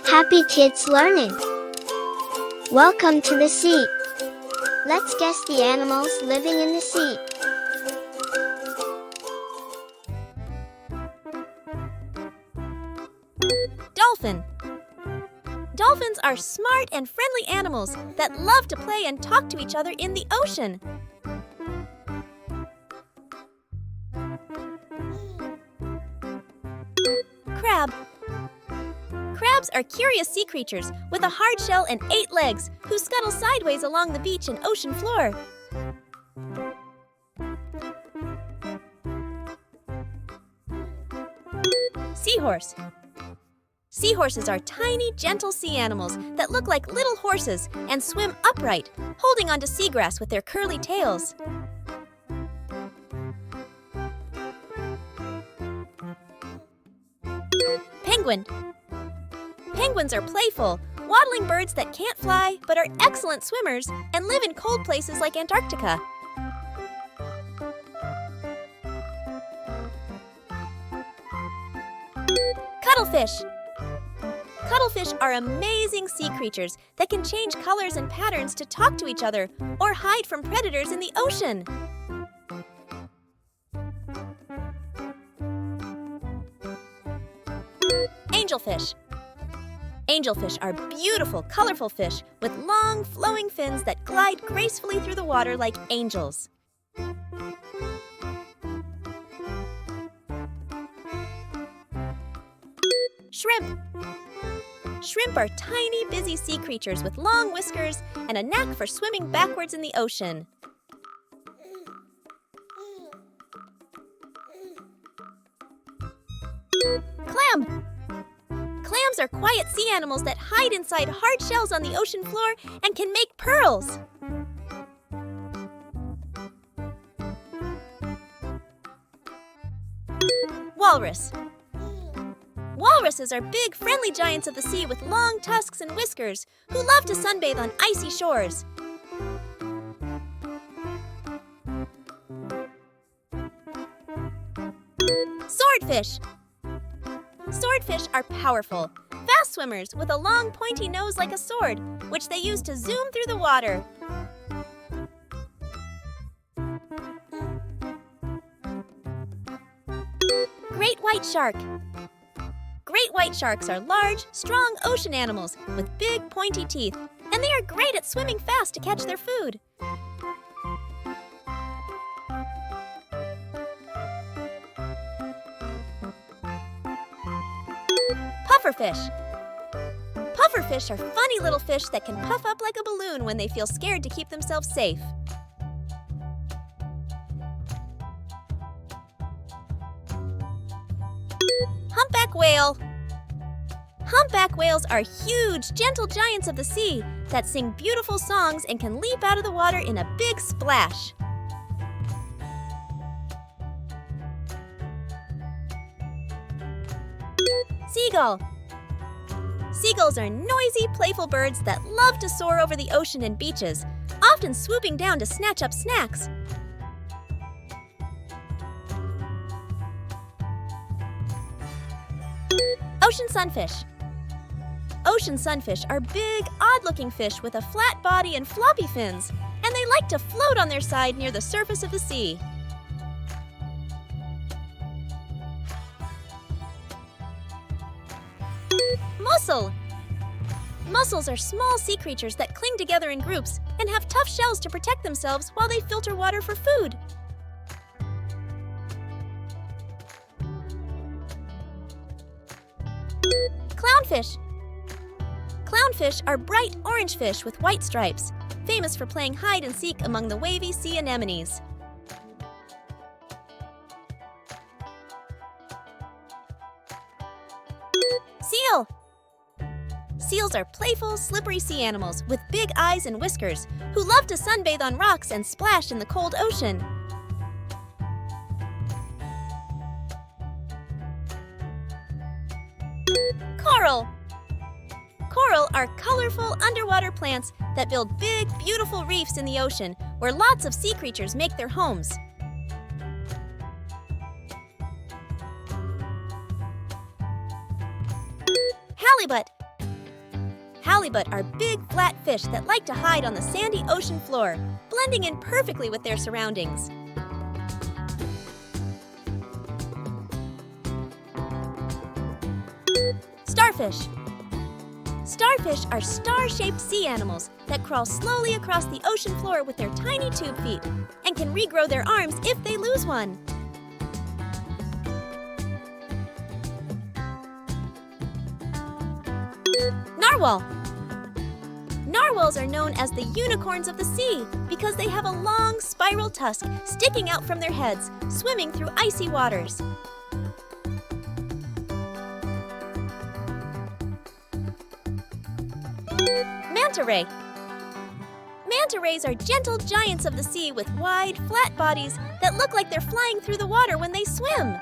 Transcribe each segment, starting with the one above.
Happy kids learning! Welcome to the sea. Let's guess the animals living in the sea. Dolphin. Dolphins are smart and friendly animals that love to play and talk to each other in the ocean. Crab. Crabs are curious sea creatures with a hard shell and 8 legs who scuttle sideways along the beach and ocean floor. Seahorse. Seahorses are tiny, gentle sea animals that look like little horses and swim upright, holding onto seagrass with their curly tails. Penguin. Penguins are playful, waddling birds that can't fly but are excellent swimmers and live in cold places like Antarctica. Cuttlefish. Cuttlefish are amazing sea creatures that can change colors and patterns to talk to each other or hide from predators in the ocean. Angelfish. Angelfish are beautiful, colorful fish with long, flowing fins that glide gracefully through the water like angels. Shrimp. Shrimp are tiny, busy sea creatures with long whiskers and a knack for swimming backwards in the ocean. Clam. Clams are quiet sea animals that hide inside hard shells on the ocean floor and can make pearls. Walrus. Walruses are big, friendly giants of the sea with long tusks and whiskers who love to sunbathe on icy shores. Swordfish. Swordfish are powerful, fast swimmers with a long, pointy nose like a sword, which they use to zoom through the water. Great white shark. Great white sharks are large, strong ocean animals with big, pointy teeth, and they are great at swimming fast to catch their food. Pufferfish. Pufferfish are funny little fish that can puff up like a balloon when they feel scared to keep themselves safe. Humpback whale. Humpback whales are huge, gentle giants of the sea that sing beautiful songs and can leap out of the water in a big splash. Seagull. Seagulls are noisy, playful birds that love to soar over the ocean and beaches, often swooping down to snatch up snacks. Ocean sunfish. Ocean sunfish are big, odd-looking fish with a flat body and floppy fins, and they like to float on their side near the surface of the sea. Mussel. Mussels are small sea creatures that cling together in groups and have tough shells to protect themselves while they filter water for food. Clownfish. Clownfish are bright orange fish with white stripes, famous for playing hide and seek among the wavy sea anemones. Seal. Seals are playful, slippery sea animals with big eyes and whiskers who love to sunbathe on rocks and splash in the cold ocean. Coral. Coral are colorful underwater plants that build big, beautiful reefs in the ocean where lots of sea creatures make their homes. Halibut. Halibut are big, flat fish that like to hide on the sandy ocean floor, blending in perfectly with their surroundings. Starfish. Starfish are star-shaped sea animals that crawl slowly across the ocean floor with their tiny tube feet and can regrow their arms if they lose one. Narwhal. Narwhals are known as the unicorns of the sea because they have a long spiral tusk sticking out from their heads, swimming through icy waters. Manta ray. Manta rays are gentle giants of the sea with wide, flat bodies that look like they're flying through the water when they swim.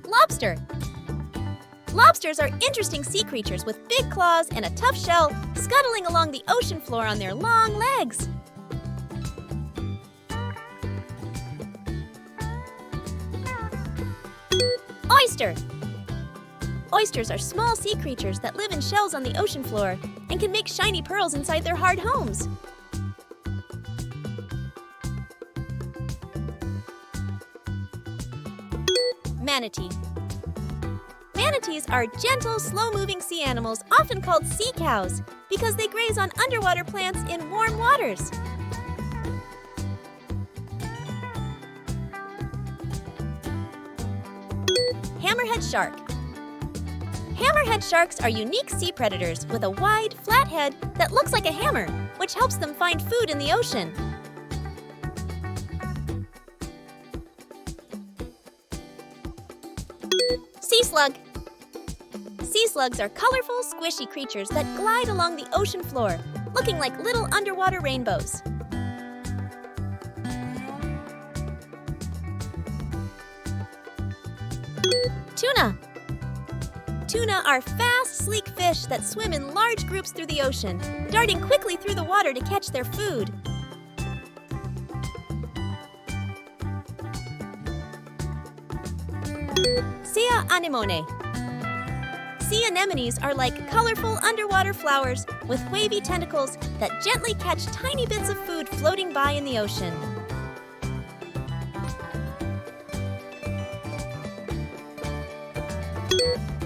Lobster. Lobsters are interesting sea creatures with big claws and a tough shell, scuttling along the ocean floor on their long legs. Oyster. Oysters are small sea creatures that live in shells on the ocean floor and can make shiny pearls inside their hard homes. Manatee. Manatees are gentle, slow-moving sea animals often called sea cows because they graze on underwater plants in warm waters. Hammerhead shark. Hammerhead sharks are unique sea predators with a wide, flat head that looks like a hammer, which helps them find food in the ocean. Sea slug. Sea slugs are colorful, squishy creatures that glide along the ocean floor, looking like little underwater rainbows. Tuna. Tuna are fast, sleek fish that swim in large groups through the ocean, darting quickly through the water to catch their food. Sea anemone. Sea anemones are like colorful underwater flowers with wavy tentacles that gently catch tiny bits of food floating by in the ocean.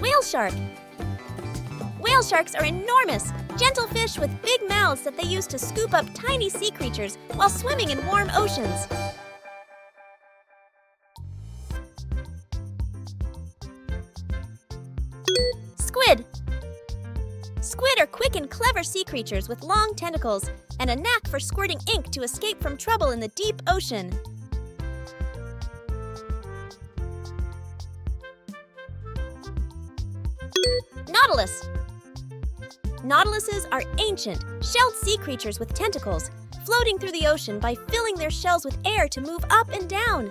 Whale shark. Whale sharks are enormous, gentle fish with big mouths that they use to scoop up tiny sea creatures while swimming in warm oceans. Squid. Squid are quick and clever sea creatures with long tentacles and a knack for squirting ink to escape from trouble in the deep ocean. Nautilus. Nautiluses are ancient, shelled sea creatures with tentacles, floating through the ocean by filling their shells with air to move up and down.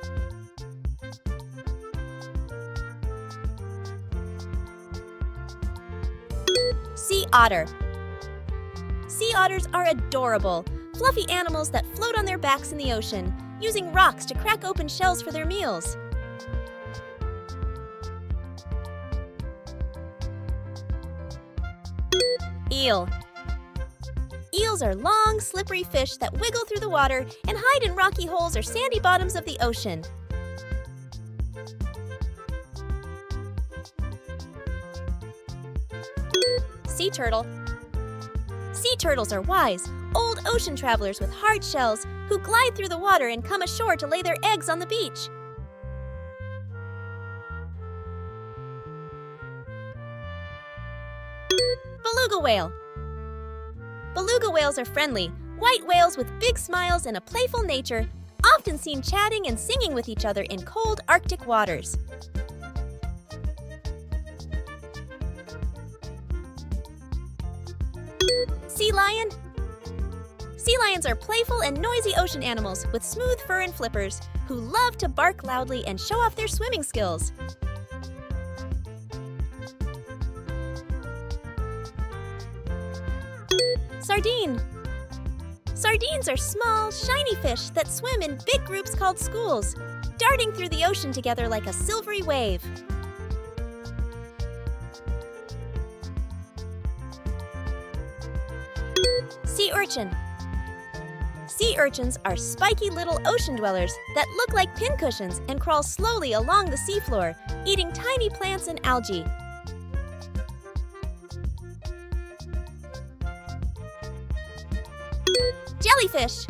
Sea otter. Sea otters are adorable, fluffy animals that float on their backs in the ocean, using rocks to crack open shells for their meals. Eel. Eels are long, slippery fish that wiggle through the water and hide in rocky holes or sandy bottoms of the ocean. Sea turtle. Sea turtles are wise, old ocean travelers with hard shells who glide through the water and come ashore to lay their eggs on the beach. Beluga whale. Beluga whales are friendly, white whales with big smiles and a playful nature, often seen chatting and singing with each other in cold Arctic waters. Sea lion. Sea lions are playful and noisy ocean animals with smooth fur and flippers who love to bark loudly and show off their swimming skills. Sardine. Sardines are small, shiny fish that swim in big groups called schools. darting through the ocean together like a silvery wave. Sea urchin. Sea urchins are spiky little ocean dwellers that look like pincushions and crawl slowly along the seafloor, eating tiny plants and algae. Jellyfish.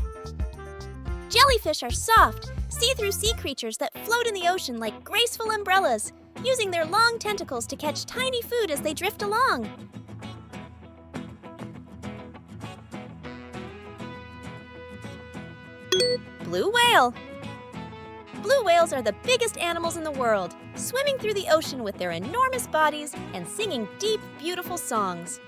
Jellyfish are soft, see-through sea creatures that float in the ocean like graceful umbrellas, using their long tentacles to catch tiny food as they drift along. Blue whale. Blue whales are the biggest animals in the world, swimming through the ocean with their enormous bodies and singing deep, beautiful songs.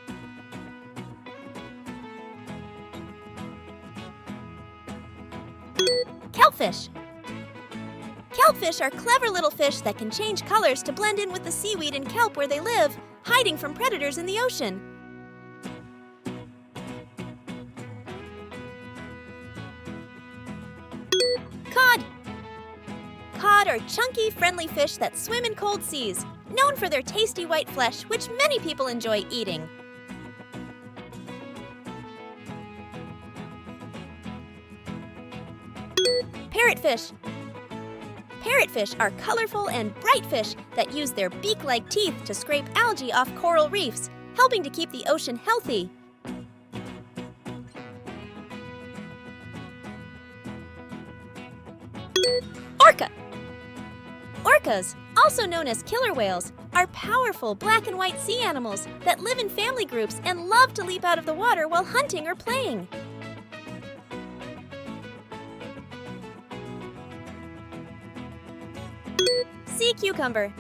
Kelpfish. Kelpfish are clever little fish that can change colors to blend in with the seaweed and kelp where they live, hiding from predators in the ocean. Cod. Cod are chunky, friendly fish that swim in cold seas, known for their tasty white flesh, which many people enjoy eating. Parrotfish. Parrotfish are colorful and bright fish that use their beak-like teeth to scrape algae off coral reefs, helping to keep the ocean healthy. Orca. Orcas, also known as killer whales, are powerful black and white sea animals that live in family groups and love to leap out of the water while hunting or playing. Sea cucumber.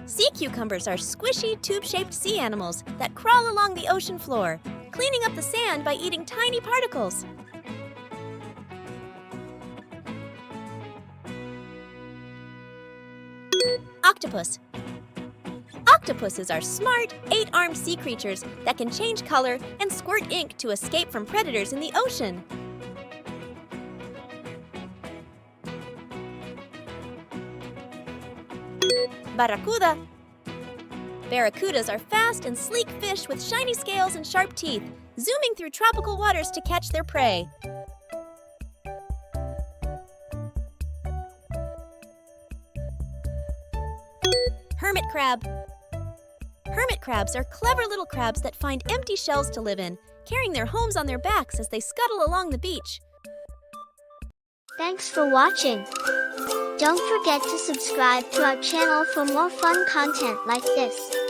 Sea cucumbers are squishy, tube-shaped sea animals that crawl along the ocean floor, cleaning up the sand by eating tiny particles. Octopus. Octopuses are smart, 8-armed sea creatures that can change color and squirt ink to escape from predators in the ocean. Barracuda. Barracudas are fast and sleek fish with shiny scales and sharp teeth, zooming through tropical waters to catch their prey. Hermit crab. Hermit crabs are clever little crabs that find empty shells to live in, carrying their homes on their backs as they scuttle along the beach. Thanks for watching. Don't forget to subscribe to our channel for more fun content like this.